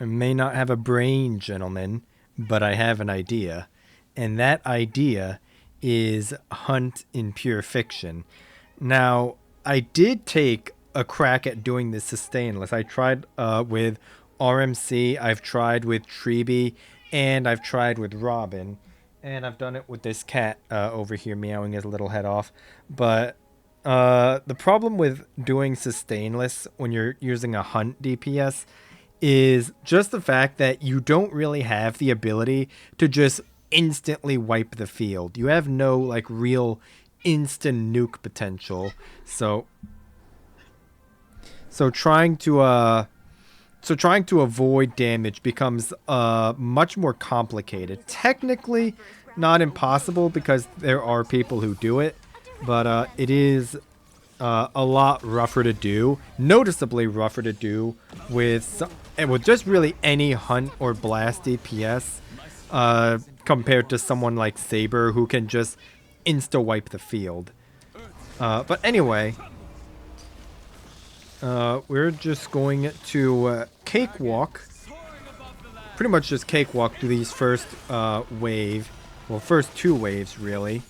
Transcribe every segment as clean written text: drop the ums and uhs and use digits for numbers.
I may not have a brain, gentlemen, but I have an idea. And that idea is hunt in pure fiction. Now, I did take a crack at doing this sustainless. I tried with RMC, I've tried with Treeby, and I've tried with Robin. And I've done it with this cat over here meowing his little head off. But the problem with doing sustainless when you're using a hunt DPS is just the fact that you don't really have the ability to just instantly wipe the field. You have no like real instant nuke potential. So trying to avoid damage becomes much more complicated. Technically not impossible because there are people who do it, but it is a lot rougher to do, noticeably rougher to do with just really any hunt or blast DPS compared to someone like Saber who can just insta wipe the field. But anyway, we're just going to cakewalk, pretty much just cakewalk through these first wave, well, first two waves really.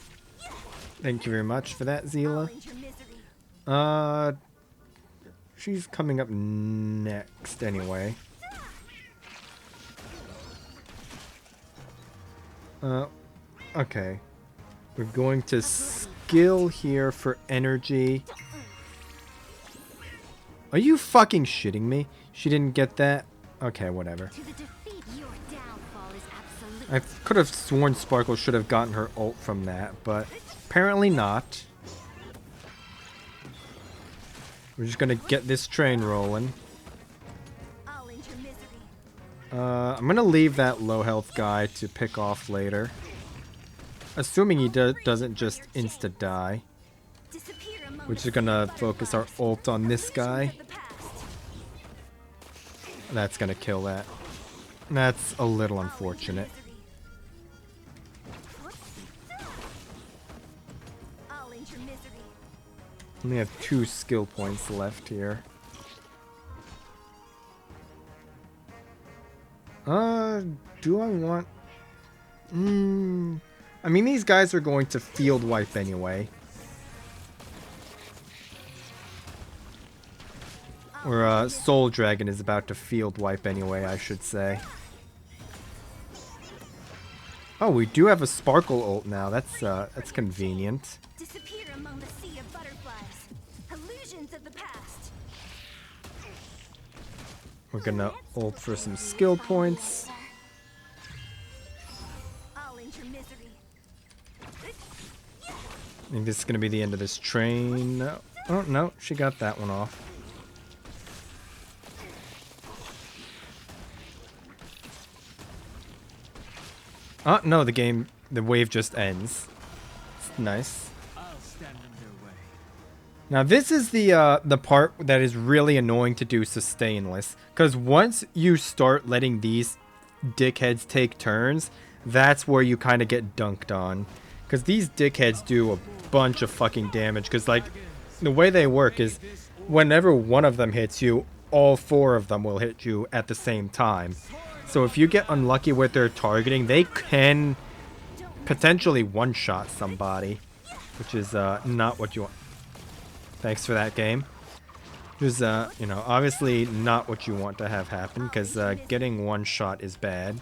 Thank you very much for that, Seele. She's coming up next anyway. Okay. We're going to skill here for energy. Are you fucking shitting me? She didn't get that? Okay, whatever. I could have sworn Sparkle should have gotten her ult from that, but apparently not. We're just gonna get this train rolling. I'm gonna leave that low health guy to pick off later. Assuming he doesn't just insta-die. We're just gonna focus our ult on this guy. That's gonna kill that. That's a little unfortunate. Only have 2 skill points left here. Do I want... I mean, these guys are going to field wipe anyway. Or, Soul Dragon is about to field wipe anyway, I should say. Oh, we do have a Sparkle ult now. That's convenient. Disappear among the sea of butterflies. Illusions of the past. We're gonna ult for some skill points. I think this is gonna be the end of this train. Oh no, she got that one off. Oh no, the wave just ends. It's nice. Now this is the part that is really annoying to do sustainless, because once you start letting these dickheads take turns, that's where you kind of get dunked on, because these dickheads do a bunch of fucking damage. Because like the way they work is, whenever one of them hits you, all 4 of them will hit you at the same time. So if you get unlucky with their targeting, they can potentially one-shot somebody, which is not what you want. Thanks for that game. Which is, you know, obviously not what you want to have happen, because getting one-shot is bad.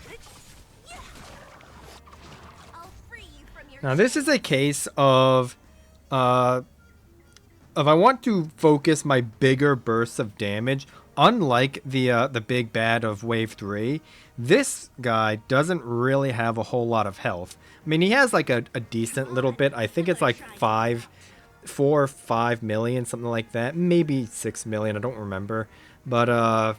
Now this is a case of if I want to focus my bigger bursts of damage, unlike the big bad of wave 3, this guy doesn't really have a whole lot of health. I mean, he has like a decent little bit. I think it's like 4 or 5 million, something like that. Maybe 6 million, I don't remember. But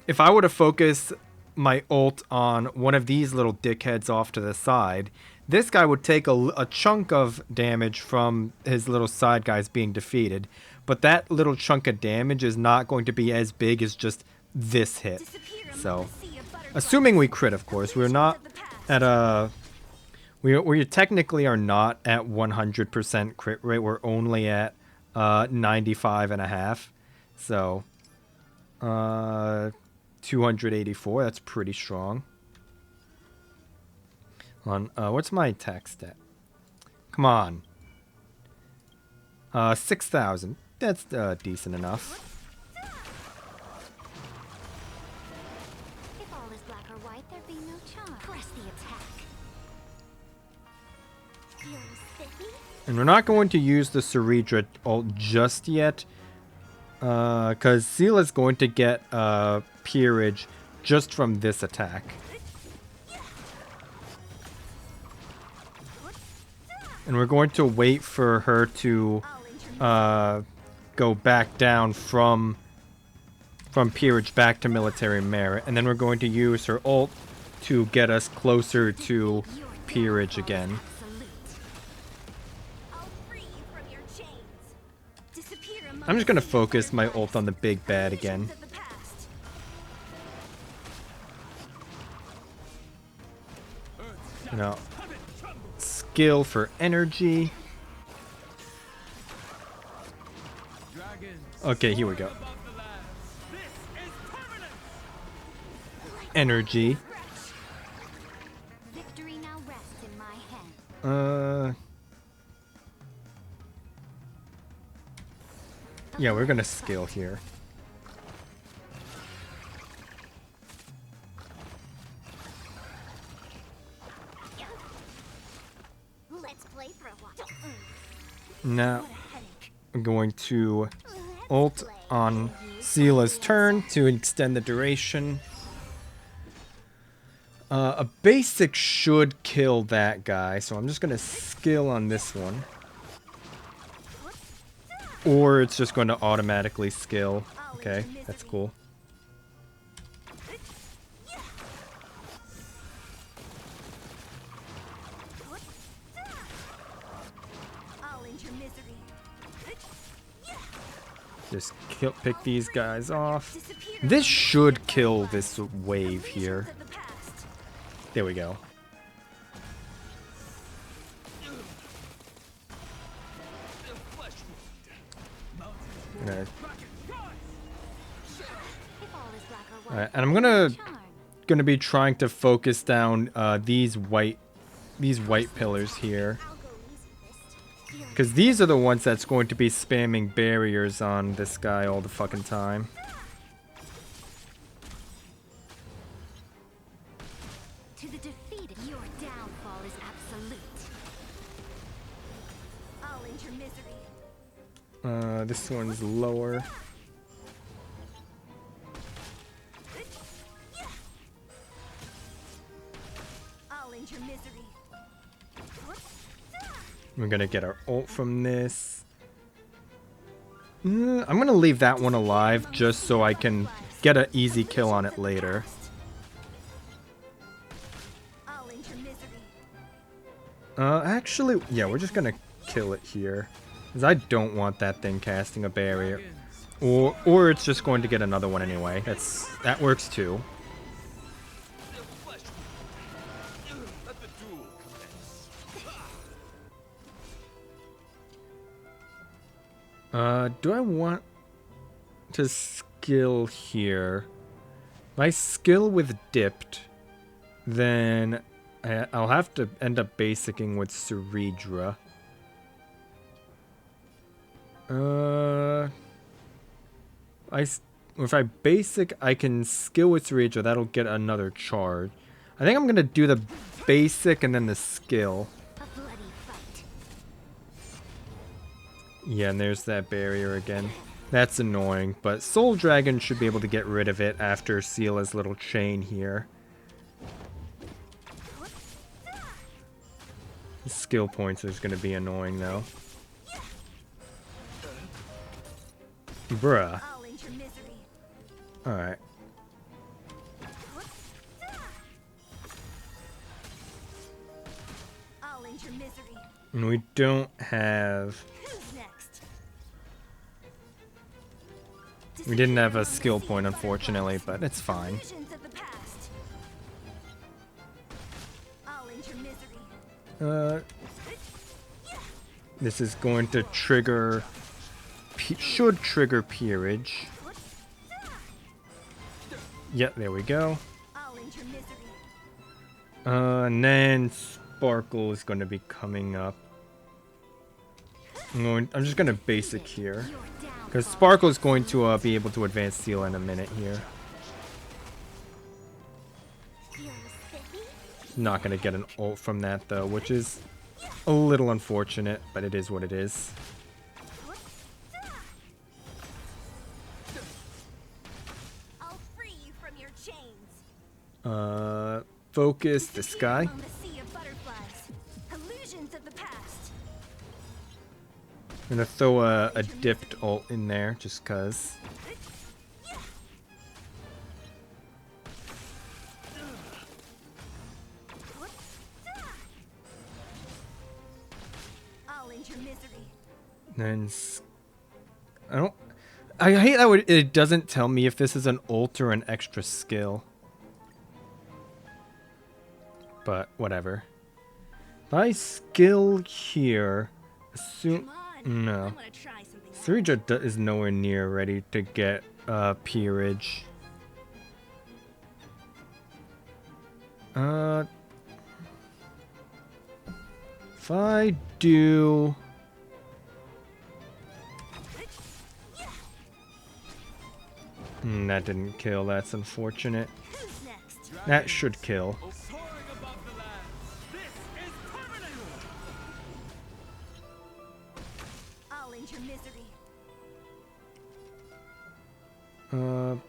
if I were to focus my ult on one of these little dickheads off to the side, this guy would take a chunk of damage from his little side guys being defeated. But that little chunk of damage is not going to be as big as just this hit. So, assuming we crit, of course, we're not at a... We technically are not at 100% crit rate. We're only at 95.5. So, 284. That's pretty strong. What's my attack stat? Come on. 6,000. That's decent enough. If all is black or white, there'd be no charm. Press the attack. Feeling spiffy? And we're not going to use the Ceredra ult just yet. Because Seele is going to get Peerage just from this attack. And we're going to wait for her to go back down from Peerage back to Military Merit. And then we're going to use her ult to get us closer to Peerage again. I'm just going to focus my ult on the big bad again. You know, skill for energy. Okay, here we go. Energy. Victory now rests in my hand. Yeah, we're gonna skill here. Let's play for a while. Now, I'm going to ult on Seele's turn to extend the duration. A basic should kill that guy, so I'm just gonna skill on this one. Or it's just going to automatically skill. Okay, that's cool. Just pick these guys off. This should kill this wave here. There we go. Alright, and I'm gonna be trying to focus down these white pillars here, because these are the ones that's going to be spamming barriers on this guy all the fucking time. To the defeated, your downfall is absolute. I'll end your misery. This one's lower. I'll end your misery. We're gonna get our ult from this. I'm gonna leave that one alive just so I can get an easy kill on it later. I'll end your misery. Actually, yeah, we're just gonna kill it here, because I don't want that thing casting a barrier, or it's just going to get another one anyway. That works too. Do I want to skill here? If I skill with dipped, then I'll have to end up basicing with Ceredra. If I basic, I can skill with Ceredra. That'll get another charge. I think I'm gonna do the basic and then the skill. A bloody fight. Yeah, and there's that barrier again. That's annoying, but Soul Dragon should be able to get rid of it after Seele's little chain here. The skill points is going to be annoying, though. Bruh. I'll end your misery. Alright. I'll end your misery. And we don't have... Who's next? We didn't have a skill point, unfortunately, but it's fine. Visions of the past. I'll end your misery. This is going to trigger... should trigger Peerage. Yeah, there we go. I'll end your misery. And then Sparkle is going to be coming up. I'm just going to basic here. Because Sparkle is going to be able to advance Seele in a minute here. Not going to get an ult from that though, which is a little unfortunate, but it is what it is. I'll free you from your chains. Focus this guy. On the sea of butterflies. Illusions of the past. I'm gonna throw a dipped ult in there just cause. I'll end your misery. Then I hate how it doesn't tell me if this is an ult or an extra skill. But whatever. If I skill here, assume no. I want to try something. Serija is nowhere near ready to get peerage. If I do that didn't kill, that's unfortunate. Who's next? That should kill. I'll end your misery. I'm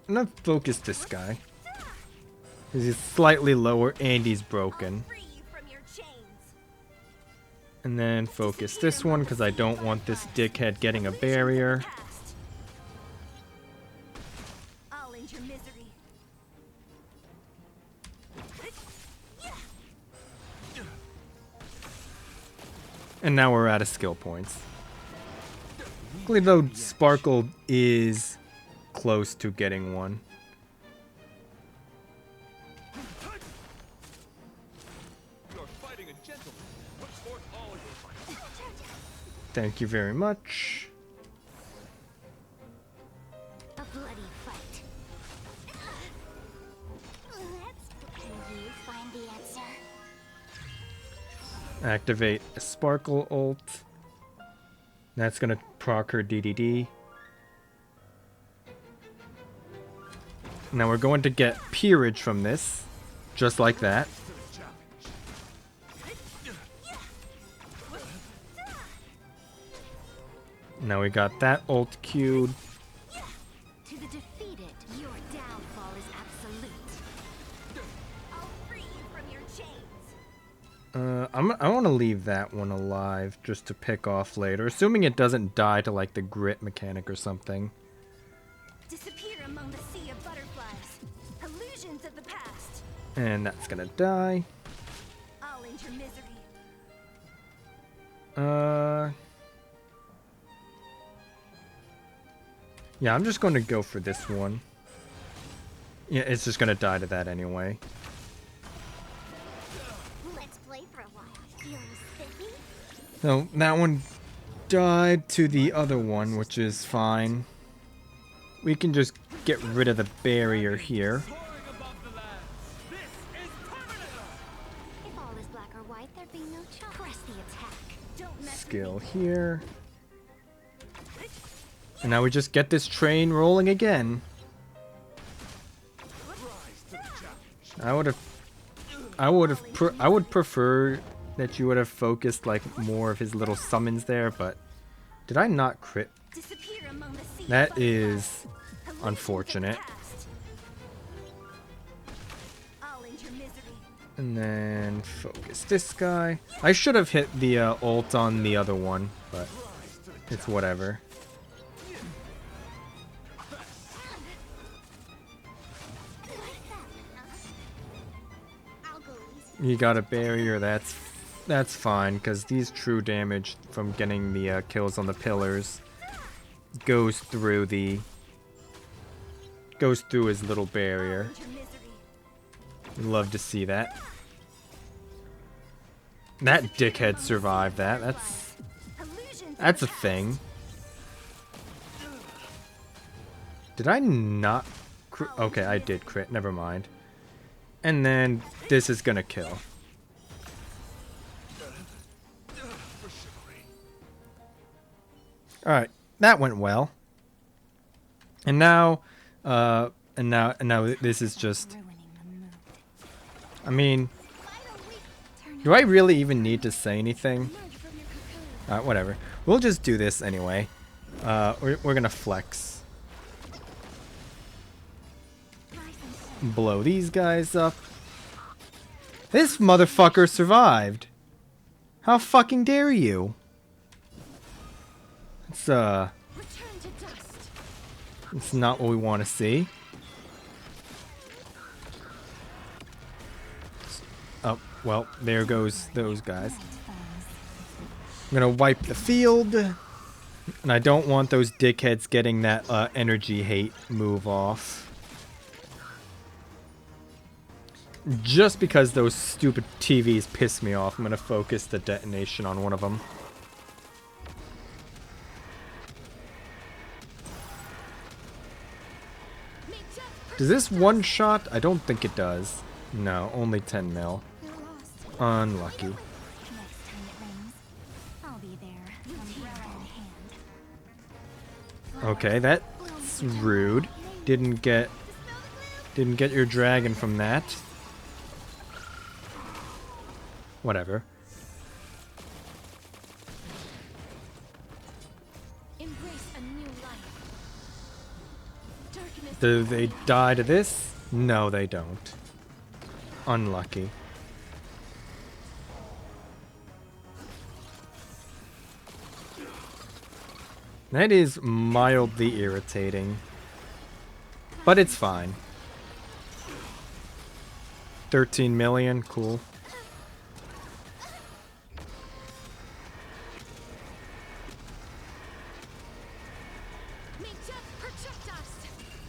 gonna focus this guy. Because he's slightly lower and he's broken. Free you from your chains. And then focus this one because I don't want this dickhead getting a barrier. Past. I'll end your misery. And now we're out of skill points. Luckily though, Sparkle is close to getting one. Thank you very much. A bloody fight. Can you find the answer? Activate a Sparkle ult. That's gonna proc her DDD. Now we're going to get peerage from this, just like that. Now we got that ult queued. To the defeated, your downfall is absolute. I'll free you from your chains. I want to leave that one alive just to pick off later, assuming it doesn't die to like the grit mechanic or something. Disappear among the sea of butterflies. Illusions of the past. And that's gonna die. I'll end your misery. Yeah, I'm just going to go for this one. Yeah, it's just going to die to that anyway. Let's play for a while. Feeling spiffy? So that one died to the other one, which is fine. We can just get rid of the barrier here. If all is black or white, there'd be no choice. Press the attack. Don't mess Skill here. And now we just get this train rolling again. I would prefer that you would have focused like more of his little summons there, but did I not crit? Disappear among the sea of That butterflies. is Illusions of the unfortunate. past. I'll end your misery. And then focus this guy. I should have hit the ult on the other one, but it's whatever. I'll go easy. You got a barrier, that's fine, because these true damage from getting the kills on the pillars goes through his little barrier. I'll end your misery. Love to see that. That dickhead survived that. Illusions That's a of the thing. Did I not? Okay, I did crit. Never mind. And then this is gonna kill. Alright, that went well. And now, this is just... I mean... Do I really even need to say anything? Whatever. We'll just do this anyway. We're gonna flex. Blow these guys up. This motherfucker survived. How fucking dare you? It's it's not what we want to see. Oh, well, there goes those guys. I'm gonna wipe the field. And I don't want those dickheads getting that energy hate move off. Just because those stupid TVs piss me off, I'm gonna focus the detonation on one of them. Does this one shot? I don't think it does. No, only 10 mil. Unlucky. Okay, that's rude. Didn't get your dragon from that. Whatever. Do they die to this? No, they don't. Unlucky. That is mildly irritating. But it's fine. 13 million, cool.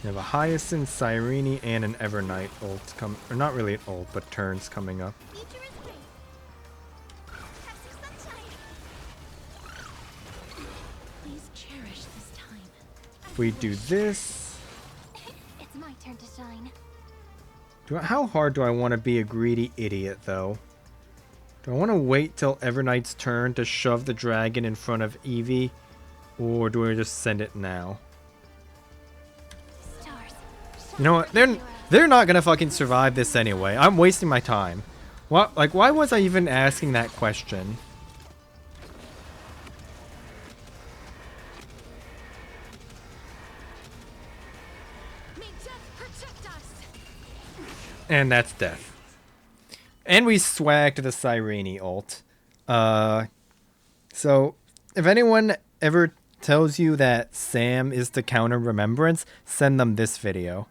We have a Hyacinth, Cyrene, and an Evernight ult come, or not really an ult, but turns coming up. If we do this, it's my turn to shine. How hard do I want to be a greedy idiot, though? Do I want to wait till Evernight's turn to shove the dragon in front of Eevee, or do I just send it now? You know what? They're not gonna fucking survive this anyway. I'm wasting my time. What? Like, why was I even asking that question? And that's death. And we swagged the Cyrene ult. So, if anyone ever tells you that Sam is the counter remembrance, send them this video.